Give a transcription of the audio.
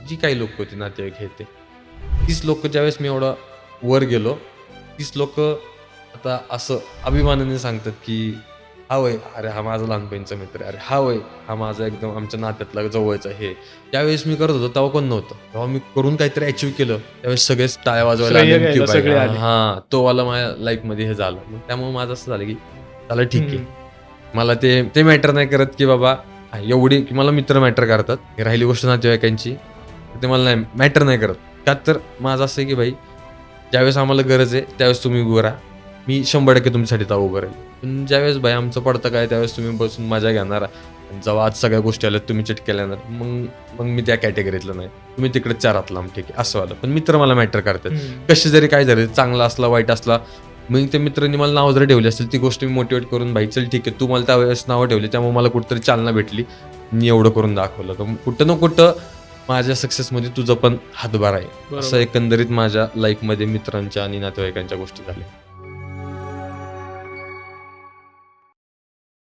जी काही लोक होती नातेवाईक हे ते, तीच लोक ज्यावेळेस मी एवढा वर गेलो, तीच लोक आता असं अभिमानाने सांगतात की हा वय, अरे हा माझा लहानपणीचा मित्र, अरे हा वय, हा माझा एकदम आमच्या नात्यातला जवळचा हे. ज्यावेळेस मी करत होतो तेव्हा कोण नव्हतं. तेव्हा मी करून काहीतरी अचीव्ह केलं, त्यावेळेस सगळेच टाळ्या वाजवायला श्रेय आले की घ्यायला बाई सगळे आले. हां, तो वाला माझ्या लाईफमध्ये हे झालं. मग त्यामुळे माझं असं झालं की चला ठीक आहे. हम्म. मला ते मॅटर नाही करत की बाबा एवढी की मला मित्र मॅटर करतात. ही राहिली गोष्ट नातेवाईकांची, तर ते मला नाही मॅटर नाही करत. का तर माझं असं आहे की भाई ज्यावेळेस आम्हाला गरज आहे त्यावेळेस तुम्ही उभं राहा. मी 100% तुमच्यासाठी तेव्हा उभं राहील. पण ज्यावेळेस भाई आमचं पडतं काय त्यावेळेस तुम्ही बसून मजा घेणार. आणि जेव्हा आज सगळ्या गोष्टी आल्यात तुम्ही चिटकेला येणार. मग मी त्या कॅटेगरीतला नाही. तुम्ही तिकडे चारात लांब ठीक आहे असं वालं. पण मित्र मला मॅटर करतात. कसे जरी काय झाले, चांगला असला वाईट असला, मग त्या मित्रांनी मला नावं जरी ठेवली असेल ती गोष्ट मी मोटिवेट करून भाई चल ठीक आहे तू मला त्यावेळेस नावं ठेवली त्यामुळे मला कुठेतरी चालना भेटली. मी एवढं करून दाखवलं. तर कुठं ना कुठं माझ्या सक्सेसमध्ये तुझं पण हातभार आहे. असं बरोबर. एकंदरीत माझ्या लाईफमध्ये मित्रांच्या आणि नातेवाईकांच्या गोष्टी झाल्या.